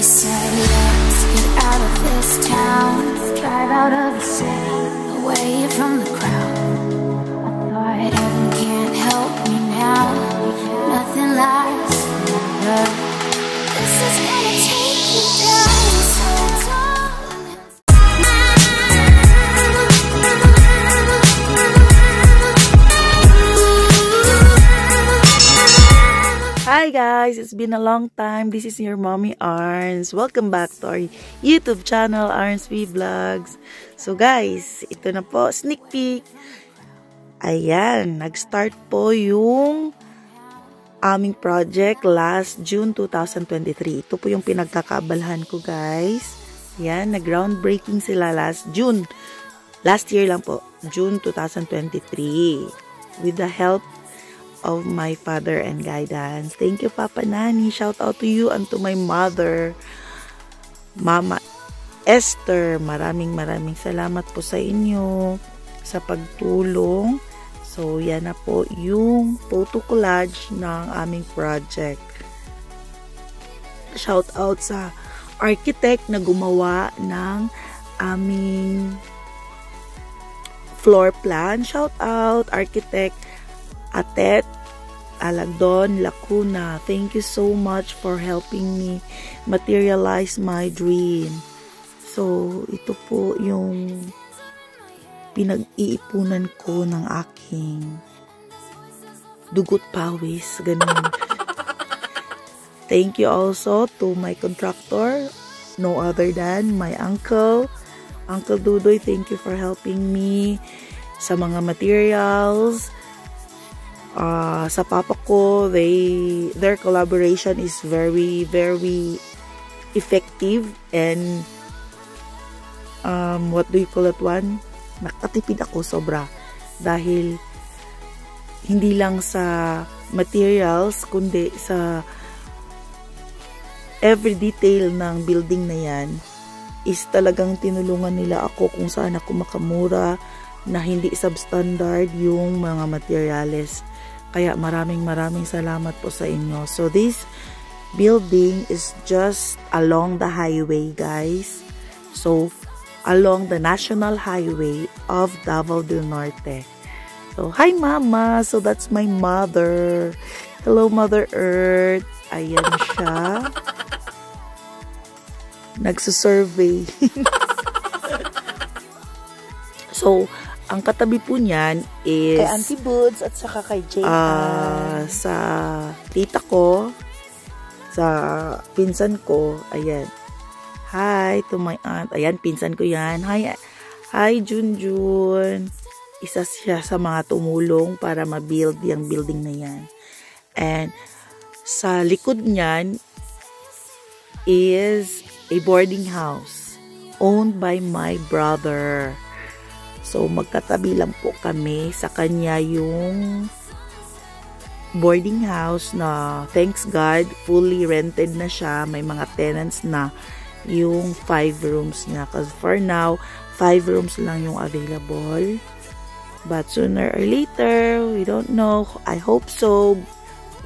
He said, let's get out of this town, drive out of the city, away from the crowd. I thought heaven can't help me now, nothing lasts forever. This is gonna take you down, so darling. Hi guys, it's been a long time. This is your mommy Arns. Welcome back to our YouTube channel, Arns V Vlogs. So guys, ito na po, sneak peek. Ayan, nag-start po yung aming project last June 2023. Ito po yung pinagkakaabalahan ko guys. Ayan, nag-groundbreaking sila last June. Last year lang po, June 2023. With the help of my father and guidance. Thank you, Papa Nani. Shout out to you and to my mother, Mama Esther. Maraming salamat po sa inyo sa pagtulong. So, yan na po yung photo collage ng aming project. Shout out sa architect na gumawa ng aming floor plan. Shout out, architect Atet Alagdon Lacuna. Thank you so much for helping me materialize my dream. So, ito po yung pinag-iipunan ko ng aking dugot pawis. Ganun. Thank you also to my contractor, no other than my uncle, Uncle Dudoy. Thank you for helping me sa mga materials. Sa papa ko, their collaboration is very effective and what do you call it one? Nakatipid ako sobra dahil hindi lang sa materials kundi sa every detail ng building na yan is talagang tinulungan nila ako kung saan ako makamura na hindi substandard yung mga materials. Kaya maraming salamat po sa inyo. So this building is just along the highway guys. So along the national highway of Davao del Norte. So hi mama. So that's my mother. Hello Mother Earth. Ayan siya. Nagsusurvey. So ang katabi po niyan is kay Auntie Boods at saka kay Jane. Sa tita ko, sa pinsan ko, ayan. Hi to my aunt. Ayan, pinsan ko yan. Hi Junjun. Isa siya sa mga tumulong para ma-build yung building na yan. And sa likod niyan is a boarding house owned by my brother. So, magkatabi lang po kami sa kanya yung boarding house na, thanks God, fully rented na siya. May mga tenants na yung 5 rooms niya. Because for now, 5 rooms lang yung available. But sooner or later, we don't know. I hope so.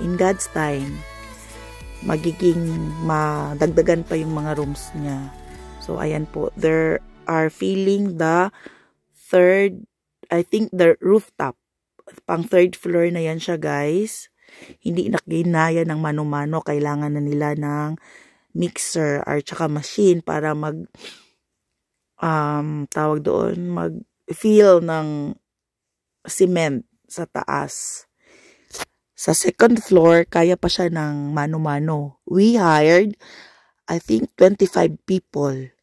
In God's time, magiging madagdagan pa yung mga rooms niya. So, ayan po. There are filling the third, I think the rooftop. Pang third floor na yan siya guys. Hindi nakinaya ng mano-mano. Kailangan na nila ng mixer or tsaka machine para tawag doon, mag-fill ng cement sa taas. Sa second floor, kaya pa siya ng mano-mano. We hired, I think, 25 people.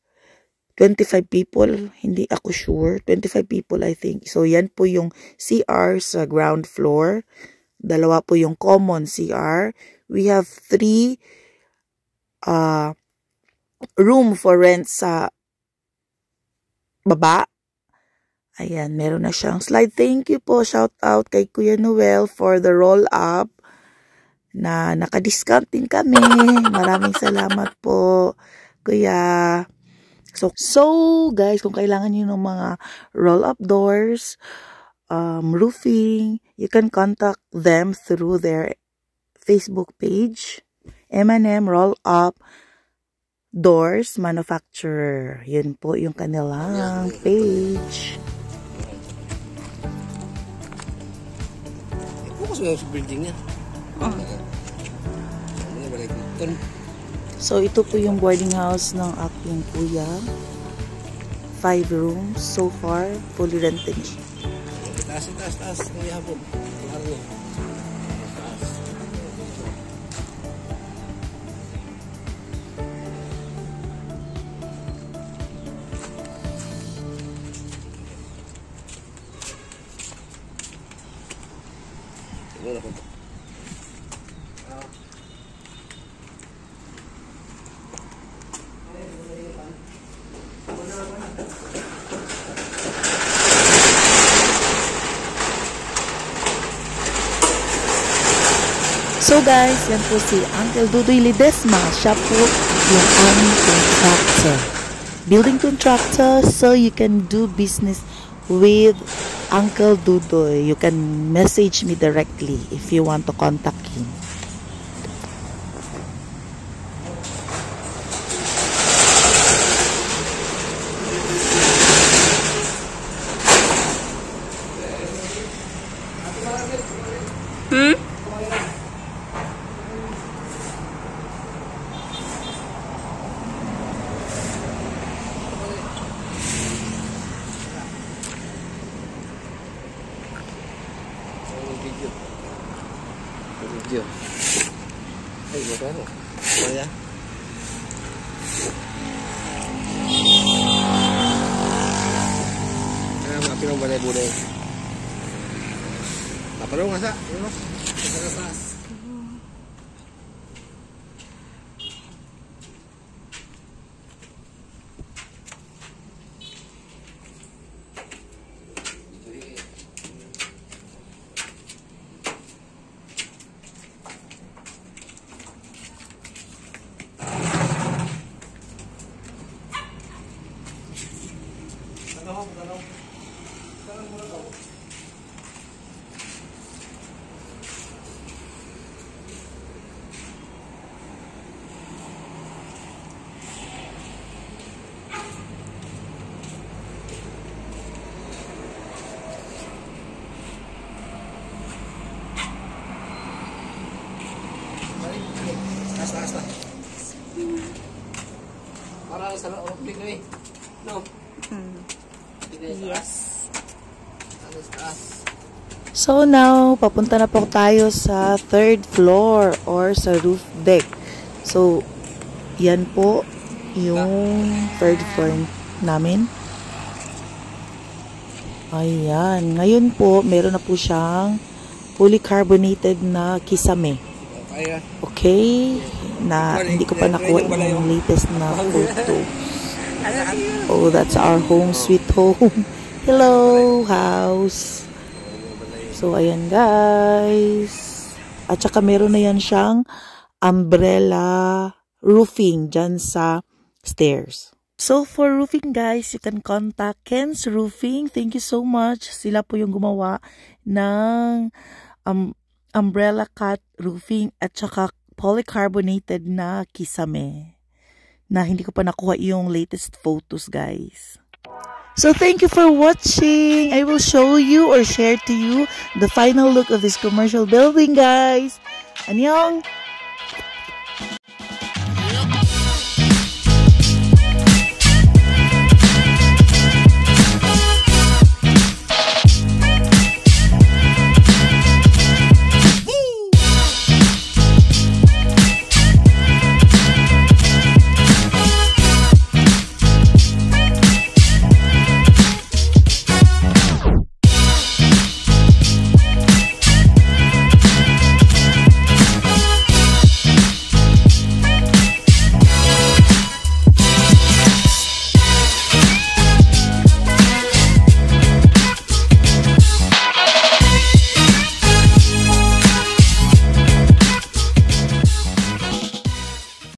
25 people, hindi ako sure. 25 people, I think. So, yan po yung CR sa ground floor. Dalawa po yung common CR. We have 3 room for rent sa baba. Ayan, meron na siyang slide. Thank you po. Shout out kay Kuya Noel for the roll-up na naka-discount din kami. Maraming salamat po, Kuya. So guys, kung kailangan nyo ng mga roll-up doors, roofing, you can contact them through their Facebook page, M&M Roll Up doors manufacturer. Yun po yung kanilang page. Focus mo sa building niya. So, ito po yung boarding house ng aking kuya. 5 rooms so far, fully rented. Taas. Ang yabon. Taas. Tingnan ako. So guys, yan po si Uncle Dudoy Ledesma. Siya po yung aming contractor. Building contractor, so you can do business with Uncle Dudoy. You can message me directly if you want to contact him. Video. Ay, magkano? Kaya? Mga pinong balay-bulay. Napalo nga sa. Sa taas. Taas na. Para sa loob dito eh. No? Yes. Taas. So now, papunta na po tayo sa 3rd floor or sa roof deck. So, yan po yung 3rd floor namin. Ayan. Ngayon po, meron na po siyang fully carbonated na kisame. Okay? Na hindi ko pa nakuha yung latest na photo. Oh, that's our home sweet home. Hello, house. So, ayan guys. At saka meron na yan siyang umbrella roofing dyan sa stairs. So, for roofing guys, you can contact Ken's Roofing. Thank you so much. Sila po yung gumawa ng umbrella cut roofing at saka polycarbonated na kisame. Na hindi ko pa nakuha yung latest photos guys. So thank you for watching. I will show you or share to you the final look of this commercial building guys. Annyeong!